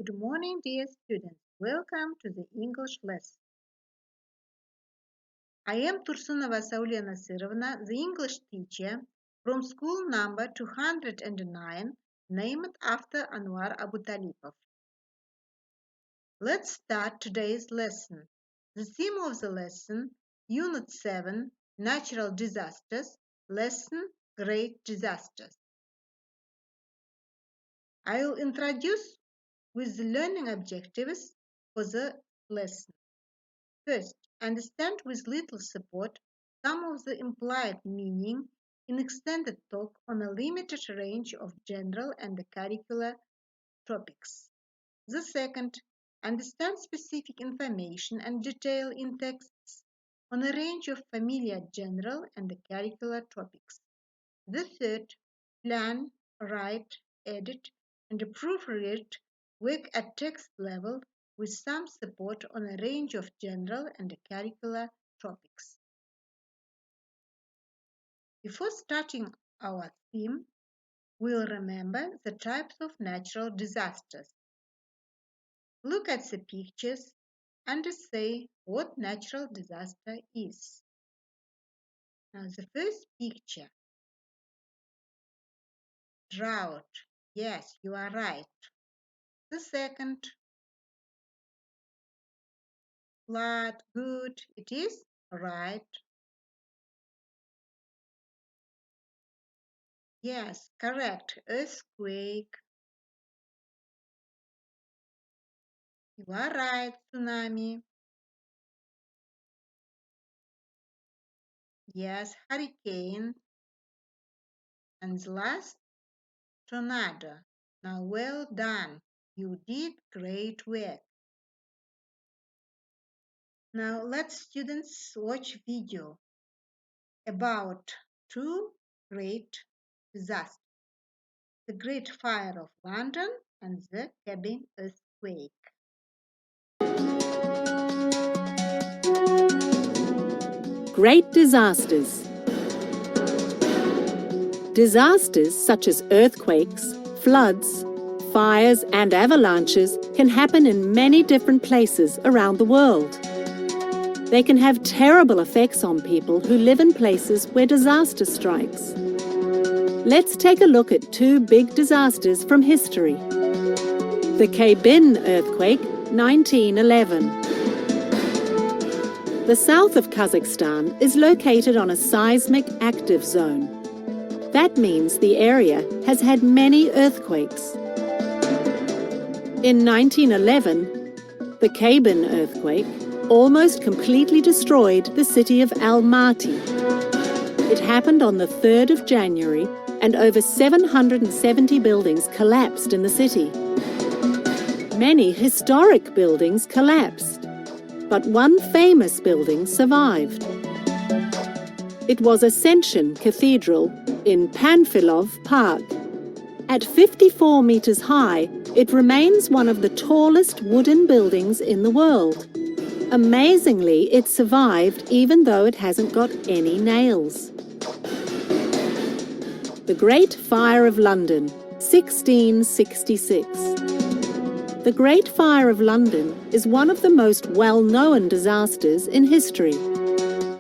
Good morning, dear students. Welcome to the English lesson. I am Tursunova Saule Nasirovna, the English teacher from school number 209, named after Anwar Abutalipov. Let's start today's lesson. The theme of the lesson, Unit 7, Natural Disasters, Lesson, Great Disasters. I will introduce with the learning objectives for the lesson. First, understand with little support some of the implied meaning in extended talk on a limited range of general and curricular topics. The second, understand specific information and detail in texts on a range of familiar general and curricular topics. The third, plan, write, edit, and proofread work at text level with some support on a range of general and curricular topics. Before starting our theme, we'll remember the types of natural disasters. Look at the pictures and say what natural disaster is. Now the first picture, drought. Yes, you are right. The second, flood. Good, it is right. Yes, correct. Earthquake. You are right. Tsunami. Yes, hurricane. And the last, tornado. Now, well done. You did great work. Now, let students watch video about two great disasters. The Great Fire of London and the Cabin earthquake. Great disasters. Disasters such as earthquakes, floods, fires and avalanches can happen in many different places around the world. They can have terrible effects on people who live in places where disaster strikes. Let's take a look at two big disasters from history. The Cabin earthquake, 1911. The south of Kazakhstan is located on a seismic active zone. That means the area has had many earthquakes. In 1911, the Cabin earthquake almost completely destroyed the city of Almaty. It happened on the 3rd of January, and over 770 buildings collapsed in the city. Many historic buildings collapsed, but one famous building survived. It was Ascension Cathedral in Panfilov Park. At 54 meters high, it remains one of the tallest wooden buildings in the world. Amazingly, it survived even though it hasn't got any nails. The Great Fire of London, 1666. The Great Fire of London is one of the most well-known disasters in history.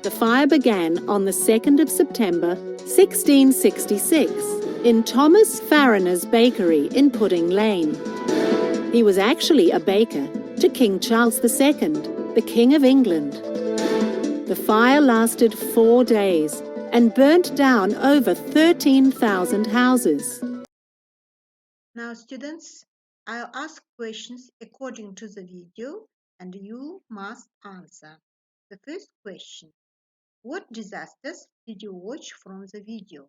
The fire began on the 2nd of September, 1666, in Thomas Farriner's bakery in Pudding Lane. He was actually a baker to King Charles II, the King of England. The fire lasted 4 days and burnt down over 13,000 houses. Now, students, I'll ask questions according to the video and you must answer. The first question, what disasters did you watch from the video?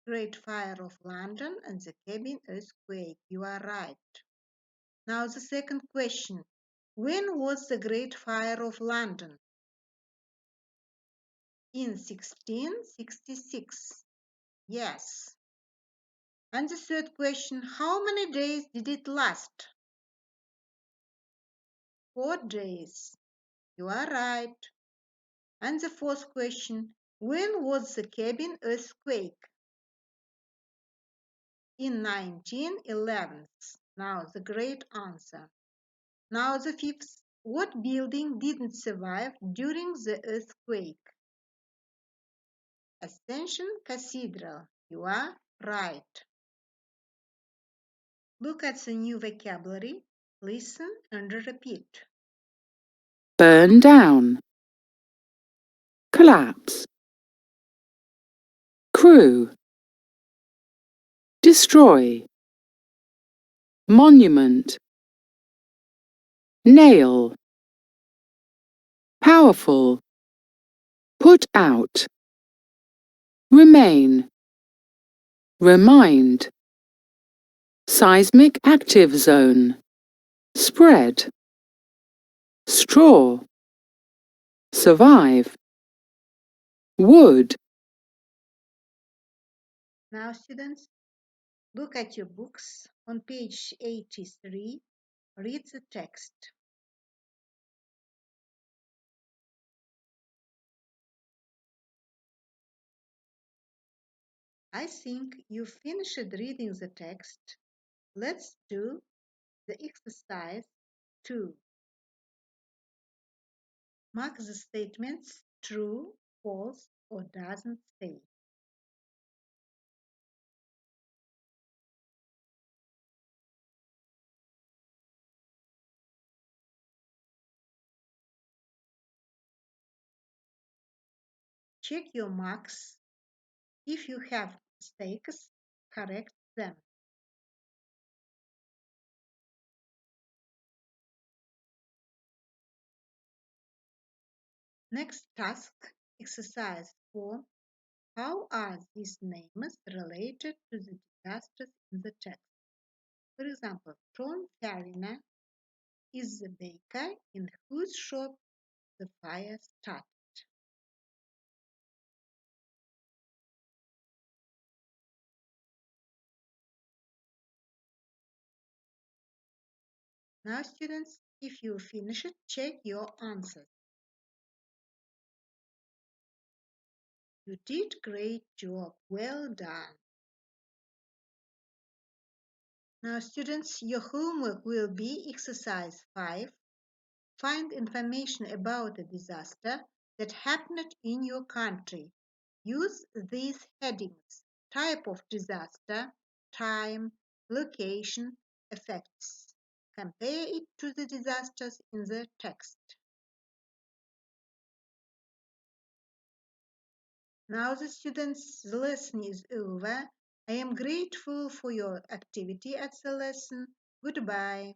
Great Fire of London and the Cabin earthquake. You are right. Now the second question. When was the Great Fire of London? In 1666. Yes. And the third question. How many days did it last? 4 days. You are right. And the fourth question. When was the Cabin earthquake? in 1911. Now the great answer. Now the fifth. What building didn't survive during the earthquake? Ascension Cathedral. You are right. Look at the new vocabulary. Listen and repeat. Burn down, collapse, crew, destroy, monument, nail, powerful, put out, remain, remind, seismic active zone, spread, straw, survive, wood. Now, students, look at your books. On page 83, read the text. I think you finished reading the text. Let's do the exercise 2. Mark the statements true, false, or doesn't say. Check your marks. If you have mistakes, correct them. Next task, exercise 4. How are these names related to the disasters in the text? For example, Tom Farina is the baker in whose shop the fire started. Now, students, if you finish it, check your answers. You did great job. Well done. Now, students, your homework will be exercise 5. Find information about a disaster that happened in your country. Use these headings: type of disaster, time, location, effects. Compare it to the disasters in the text. Now the students, the lesson is over. I am grateful for your activity at the lesson. Goodbye.